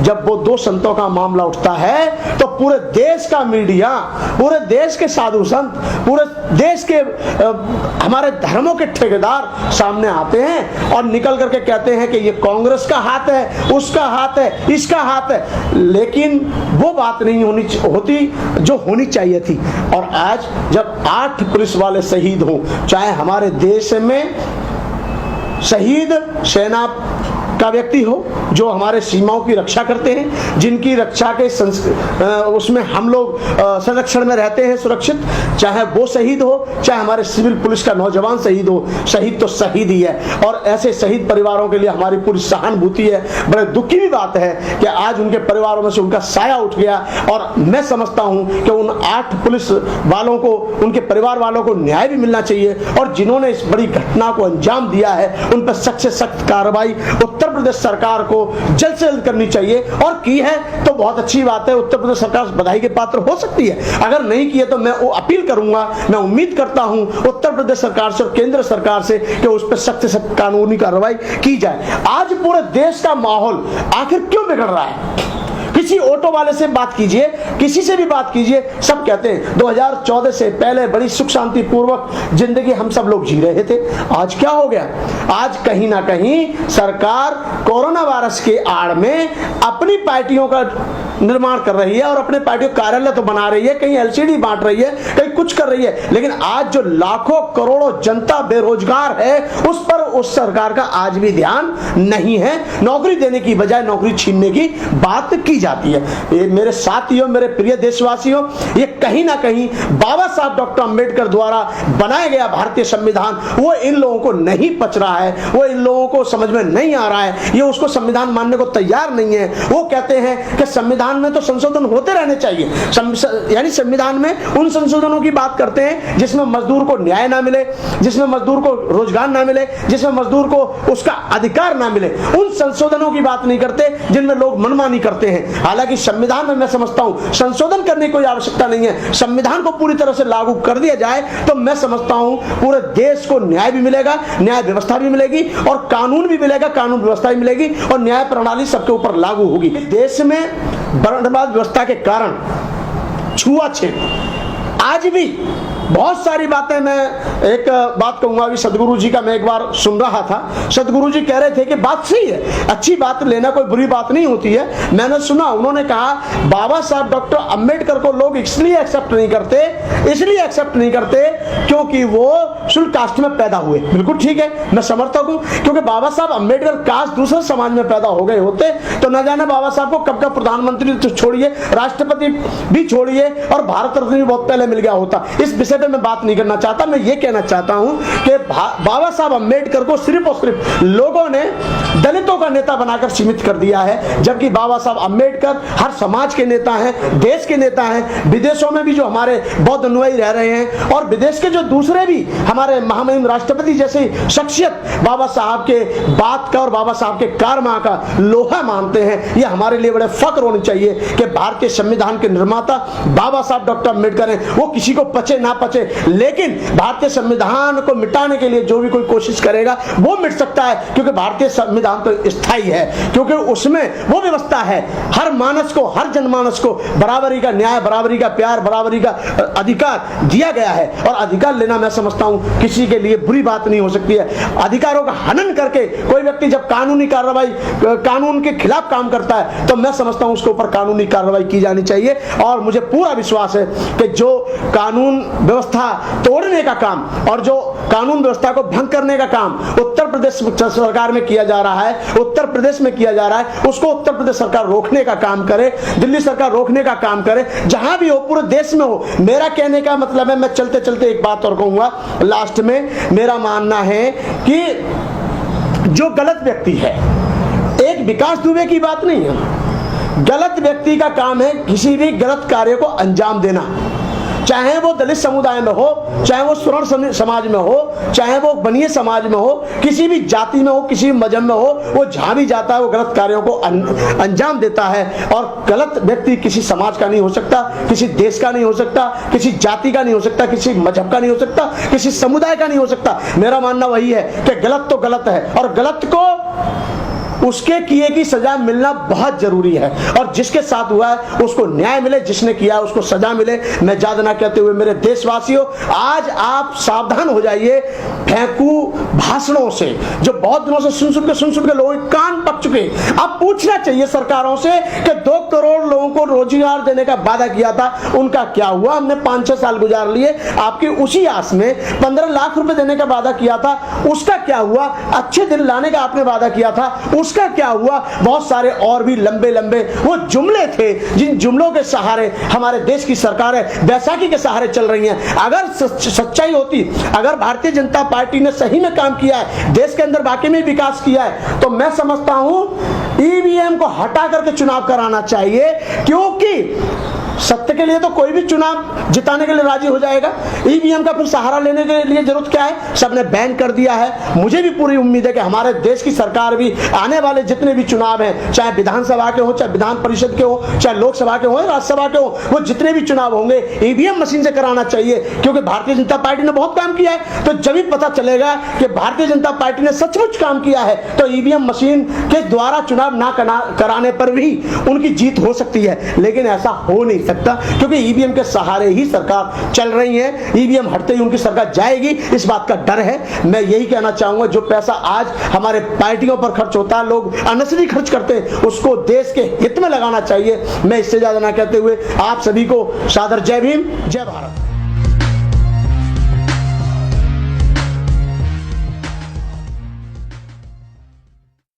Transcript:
जब वो दो संतों का मामला उठता है तो पूरे देश का मीडिया, पूरे देश के साधु संत, पूरे देश के हमारे धर्मों के ठेकेदार सामने आते हैं और निकल करके कहते हैं कि ये कांग्रेस का हाथ है, उसका हाथ है, इसका हाथ है। लेकिन वो बात नहीं होती जो होनी चाहिए थी। और आज जब 8 पुलिस वाले शहीद हों, चाहे हमारे देश में शहीद सेना का व्यक्ति हो जो हमारे सीमाओं की रक्षा करते हैं, जिनकी रक्षा के उसमें हम लोग संरक्षण में रहते हैं सुरक्षित, चाहे वो शहीद हो, चाहे हमारे सिविल पुलिस का नौजवान शहीद हो, शहीद तो शहीद ही है। और ऐसे शहीद परिवारों के लिए हमारी पूरी सहानुभूति है। बड़े दुख की भी बात है कि आज उनके परिवारों में से उनका साया उठ गया। और मैं समझता हूं कि उन 8 पुलिस वालों को, उनके परिवार वालों को न्याय भी मिलना चाहिए और जिन्होंने इस बड़ी घटना को अंजाम दिया है उन पर सख्त से सख्त कार्रवाई उत्तर प्रदेश सरकार को जल्द से जल्द करनी चाहिए। और की है तो बहुत अच्छी बात है, उत्तर प्रदेश सरकार बधाई के पात्र हो सकती है। अगर नहीं किए तो मैं वो अपील करूंगा, मैं उम्मीद करता हूं उत्तर प्रदेश सरकार से और केंद्र सरकार से कि उस पर सख्त से सख्त कानूनी कार्रवाई की जाए। आज पूरे देश का माहौल आखिर क्यों बिगड़ रहा है? किसी ऑटो वाले से बात कीजिए, किसी से भी बात कीजिए, सब कहते हैं 2014 से पहले बड़ी सुख शांति पूर्वक जिंदगी हम सब लोग जी रहे थे। आज क्या हो गया? आज कहीं ना कहीं सरकार कोरोना वायरस के आड़ में अपनी पार्टियों का निर्माण कर रही है और अपने पार्टियों कार्यालय तो बना रही है, कहीं एलसीडी बांट रही है, कहीं कुछ कर रही है। लेकिन आज जो लाखों करोड़ों जनता बेरोजगार है उस पर उस सरकार का आज भी ध्यान नहीं है। नौकरी देने की बजाय नौकरी छीनने की बात की जाती है। ये मेरे साथियों, मेरे प्रिय देशवासियों, ये कहीं ना कहीं बाबा साहब डॉक्टर अंबेडकर द्वारा बनाया गया भारतीय संविधान वो इन लोगों को नहीं पच रहा है, वो इन लोगों को समझ में नहीं आ रहा है, ये उसको संविधान मानने को तैयार नहीं है। वो कहते हैं कि संविधान में तो संशोधन होते रहने चाहिए, यानी संविधान में उन संशोधनों की बात करते हैं जिसमें मजदूर को न्याय ना मिले, जिसमें मजदूर को रोजगार ना मिले, जिसमें मजदूर को उसका अधिकार ना मिले। उन संशोधनों की बात नहीं करते जिनमें लोग मनमानी करते हैं। हालांकि संविधान में मैं समझता हूं संशोधन करने की कोई आवश्यकता नहीं है। संविधान को पूरी तरह से लागू कर दिया जाए तो मैं समझता हूं पूरे देश को न्याय भी मिलेगा, न्याय व्यवस्था भी मिलेगी और कानून भी मिलेगा, कानून व्यवस्था भी मिलेगी और न्याय प्रणाली सबके ऊपर लागू होगी। देश में वर्णवाद व्यवस्था के कारण छुआछूत आज भी बहुत सारी बातें, मैं एक बात कहूंगा, अभी सदगुरु जी का मैं एक बार सुन रहा था, सदगुरु जी कह रहे थे कि बात सही है, अच्छी बात लेना कोई बुरी बात नहीं होती है। मैंने सुना, उन्होंने कहा बाबा साहब डॉक्टर अंबेडकर को लोग इसलिए एक्सेप्ट नहीं करते, इसलिए एक्सेप्ट नहीं करते क्योंकि वो शुल्क कास्ट में पैदा हुए। बिल्कुल ठीक है, मैं समर्थक हूं, क्योंकि बाबा साहब अंबेडकर कास्ट दूसरे समाज में पैदा हो गए होते तो न जाने बाबा साहब को कब का प्रधानमंत्री तो छोड़िए, राष्ट्रपति भी छोड़िए और भारत रत्न भी बहुत पहले मिल गया होता। इस विषय पे मैं बात नहीं करना चाहता। मैं ये कहना चाहता हूं कि बाबा साहब अंबेडकर को सिर्फ और सिर्फ लोगों ने दलितों का नेता बनाकर सीमित कर दिया है, जबकि बाबा साहब अंबेडकर हर समाज के नेता हैं, देश के नेता हैं। विदेशों में भी जो हमारे बौद्ध अनुयायी रह रहे हैं और विदेश के जो दूसरे भी हमारे महामहिम राष्ट्रपति जैसे शख्सियत बाबा साहब के बात का और बाबा साहब के कार्य का लोहा मानते हैं। ये हमारे लिए बड़े फक्र होनी चाहिए कि भारतीय संविधान के निर्माता बाबा साहब डॉक्टर अंबेडकर हैं। वो किसी को पचे ना पचे, लेकिन भारतीय संविधान को मिटाने के लिए जो भी कोई कोशिश करेगा वो मिट सकता है, क्योंकि भारतीय संविधान तो स्थायी है, क्योंकि उसमें वो व्यवस्था है हर मानस को, हर जनमानस को बराबरी का न्याय, बराबरी का प्यार, बराबरी का अधिकार दिया गया है। और अधिकार लेना मैं समझता हूं किसी के लिए बुरी बात नहीं हो सकती है। अधिकारों का हनन करके कोई व्यक्ति जब कानूनी कार्रवाई, कानून के खिलाफ काम करता है तो मैं समझता हूं उसके ऊपर कानूनी कार्रवाई की जानी चाहिए। और मुझे पूरा विश्वास है कि जो कानून व्यवस्था तोड़ने का काम और जो कानून व्यवस्था को भंग करने का काम उत्तर प्रदेश सरकार में किया जा रहा है, उत्तर प्रदेश में किया जा रहा है, उसको उत्तर प्रदेश सरकार रोकने का काम करे, दिल्ली सरकार रोकने का काम करे, जहां भी हो, पूरे देश में हो। मेरा कहने का मतलब है, मैं चलते चलते एक बात और कहूंगा लास्ट में, मेरा मानना है कि जो गलत व्यक्ति है, एक विकास दुबे की बात नहीं है, गलत व्यक्ति का काम है किसी भी गलत कार्य को अंजाम देना, चाहे वो दलित समुदाय में हो, चाहे वो स्वर्ण समाज में हो, चाहे वो बनिए समाज में हो, किसी भी जाति में हो, किसी भी मजहब में हो, वो जहां भी जाता है वो गलत कार्यों को अंजाम देता है। और गलत व्यक्ति किसी समाज का नहीं हो सकता, किसी देश का नहीं हो सकता, किसी जाति का नहीं हो सकता, किसी मजहब का नहीं हो सकता, किसी समुदाय का नहीं हो सकता। मेरा मानना वही है कि गलत तो गलत है और गलत को उसके किए की सजा मिलना बहुत जरूरी है, और जिसके साथ हुआ है उसको न्याय मिले, जिसने किया है उसको सजा मिले। मैं ज्यादा ना कहते हुए मेरे देशवासियों, आज आप सावधान हो जाइए फेंकू भाषणों से, जो बहुत दिनों से सुन सुन के लोगों के कान पक चुके। अब पूछना चाहिए सरकारों से कि 2 करोड़ लोगों को रोजगार देने का वादा किया था, उनका क्या हुआ? हमने 5-6 साल गुजार लिए आपकी उसी आस में। 15 लाख रुपए देने का वादा किया था, उसका क्या हुआ? अच्छे दिन लाने का आपने वादा किया था, उसका क्या हुआ? बहुत सारे और भी लंबे लंबे वो जुमले थे, जिन जुमलों के सहारे हमारे देश की सरकारें बैसाखी के सहारे चल रही हैं। अगर सच्चाई होती, अगर भारतीय जनता पार्टी ने सही में काम किया है, देश के अंदर वाकई में विकास किया है, तो मैं समझता हूं ईवीएम को हटा करके चुनाव कराना चाहिए, क्योंकि सत्य के लिए तो कोई भी चुनाव जिताने के लिए राजी हो जाएगा। ईवीएम का फिर सहारा लेने के लिए जरूरत क्या है? सबने बैन कर दिया है। मुझे भी पूरी उम्मीद है कि हमारे देश की सरकार भी आने वाले जितने भी चुनाव हैं, चाहे विधानसभा के हो, चाहे विधान परिषद के हो, चाहे लोकसभा के हो, राज्यसभा के हो, वो जितने भी चुनाव होंगे ईवीएम मशीन से कराना चाहिए, क्योंकि भारतीय जनता पार्टी ने बहुत काम किया है। तो जब ही पता चलेगा कि भारतीय जनता पार्टी ने सचमुच काम किया है, तो ईवीएम मशीन के द्वारा चुनाव ना कराने पर भी उनकी जीत हो सकती है। लेकिन ऐसा हो नहीं सकता, क्योंकि ईवीएम के सहारे ही सरकार चल रही है। ईवीएम हटते ही उनकी सरकार जाएगी, इस बात का डर है। मैं यही कहना चाहूंगा, जो पैसा आज हमारे पार्टियों पर खर्च होता है, लोग अननेसेसरी खर्च करते हैं, उसको देश के हित में लगाना चाहिए। मैं इससे ज्यादा ना कहते हुए आप सभी को सादर जय भीम, जय भारत।